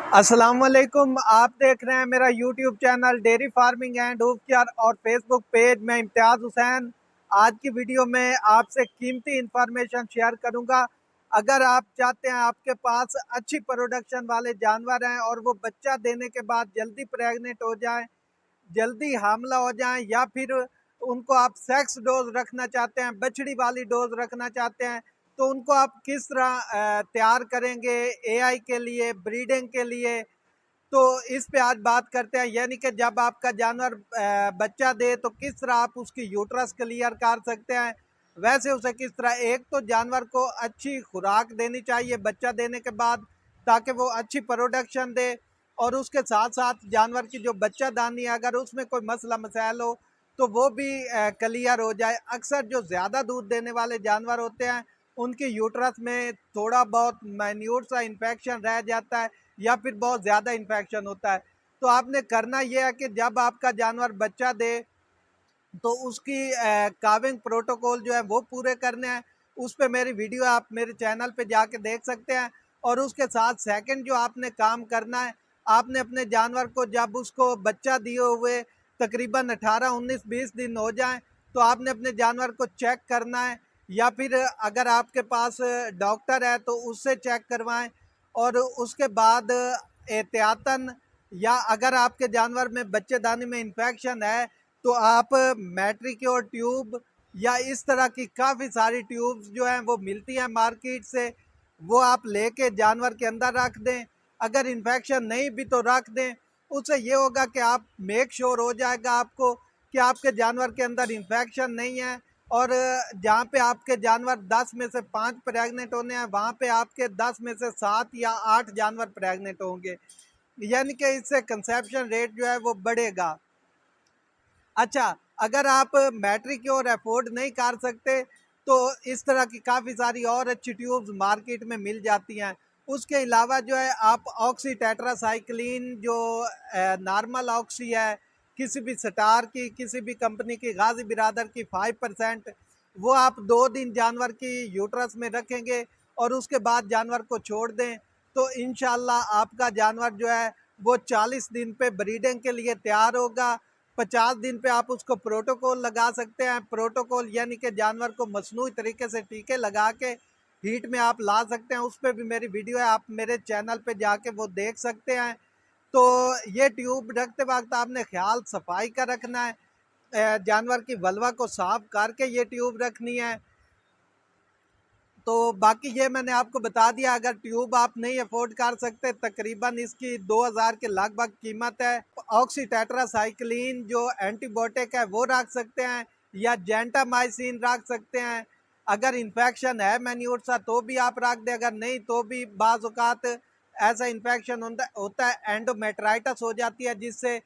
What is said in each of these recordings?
अस्सलाम वालेकुम। आप देख रहे हैं मेरा YouTube channel dairy farming and hoof care और फेसबुक पेज में इम्तियाज़ हुसैन। आज की वीडियो में आपसे कीमती इंफॉर्मेशन शेयर करूंगा। अगर आप चाहते हैं आपके पास अच्छी प्रोडक्शन वाले जानवर हैं और वो बच्चा देने के बाद जल्दी प्रेग्नेंट हो जाएं, जल्दी हामला हो जाएं, या फिर उनको आप सेक्स डोज रखना चाहते हैं, बछड़ी वाली डोज रखना चाहते हैं, तो उनको आप किस तरह तैयार करेंगे एआई के लिए, ब्रीडिंग के लिए। तो इस पे आज बात करते हैं। यानी कि जब आपका जानवर बच्चा दे तो किस तरह आप उसकी यूट्रस क्लियर कर सकते हैं, वैसे उसे किस तरह। एक तो जानवर को अच्छी खुराक देनी चाहिए बच्चा देने के बाद, ताकि वो अच्छी प्रोडक्शन दे। और उसके साथ साथ जानवर की जो बच्चादानी है, अगर उसमें कोई मसला मसाइल हो तो वो भी क्लियर हो जाए। अक्सर जो ज़्यादा दूध देने वाले जानवर होते हैं उनकी यूट्रस में थोड़ा बहुत माइन्यूट सा इन्फेक्शन रह जाता है या फिर बहुत ज़्यादा इन्फेक्शन होता है। तो आपने करना यह है कि जब आपका जानवर बच्चा दे तो उसकी काविंग प्रोटोकॉल जो है वो पूरे करने हैं। उस पे मेरी वीडियो आप मेरे चैनल पे जाके देख सकते हैं। और उसके साथ सेकंड जो आपने काम करना है, आपने अपने जानवर को जब उसको बच्चा दिए हुए तकरीबन 18, 19, 20 दिन हो जाएं तो आपने अपने जानवर को चेक करना है, या फिर अगर आपके पास डॉक्टर है तो उससे चेक करवाएं। और उसके बाद एहतियातन, या अगर आपके जानवर में बच्चेदानी में इन्फेक्शन है तो आप मैट्रिक्योर ट्यूब या इस तरह की काफ़ी सारी ट्यूब्स जो हैं वो मिलती हैं मार्केट से, वो आप लेके जानवर के अंदर रख दें। अगर इन्फेक्शन नहीं भी तो रख दें। उससे ये होगा कि आप मेक श्योर हो जाएगा आपको कि आपके जानवर के अंदर इन्फेक्शन नहीं है। और जहाँ पे आपके जानवर 10 में से 5 प्रेग्नेंट होने हैं, वहाँ पे आपके 10 में से 7 या 8 जानवर प्रेग्नेंट होंगे। यानी कि इससे कंसेप्शन रेट जो है वो बढ़ेगा। अच्छा, अगर आप मैट्रिक्योर अफोर्ड नहीं कर सकते तो इस तरह की काफ़ी सारी और अच्छी ट्यूब्स मार्केट में मिल जाती हैं। उसके अलावा जो है आप ऑक्सी टेट्रासाइक्लिन जो नॉर्मल ऑक्सी है, किसी भी स्टार की, किसी भी कंपनी की, गाजी बिरादर की 5%, वो आप 2 दिन जानवर की यूट्रस में रखेंगे और उसके बाद जानवर को छोड़ दें तो इंशाल्लाह आपका जानवर जो है वो 40 दिन पे ब्रीडिंग के लिए तैयार होगा। 50 दिन पे आप उसको प्रोटोकॉल लगा सकते हैं। प्रोटोकॉल यानी कि जानवर को मसनूई तरीके से टीके लगा के हीट में आप ला सकते हैं। उस पर भी मेरी वीडियो है, आप मेरे चैनल पे जाके वो देख सकते हैं। तो ये ट्यूब रखते वक्त आपने ख्याल सफाई का रखना है, जानवर की वल्वा को साफ करके ये ट्यूब रखनी है। तो बाकी ये मैंने आपको बता दिया। अगर ट्यूब आप नहीं अफोर्ड कर सकते, तकरीबन इसकी 2000 के लगभग कीमत है। ऑक्सी टेट्रासाइक्लिन जो एंटीबायोटिक है वो रख सकते हैं, या जेंटामाइसिन रख सकते हैं। अगर इन्फेक्शन है मैन्यूर सा तो भी आप रख दें, अगर नहीं तो भी बाज़ औक़ात ऐसा इन्फेक्शन होता है, एंडोमेट्राइटिस हो जाती है, जिससे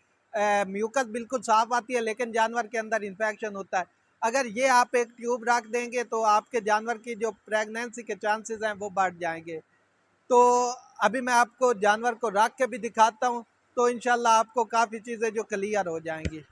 म्यूकस बिल्कुल साफ आती है लेकिन जानवर के अंदर इन्फेक्शन होता है। अगर ये आप एक ट्यूब रख देंगे तो आपके जानवर की जो प्रेगनेंसी के चांसेस हैं वो बढ़ जाएंगे। तो अभी मैं आपको जानवर को रख के भी दिखाता हूँ, तो इंशाल्लाह आपको काफ़ी चीज़ें जो क्लियर हो जाएंगी।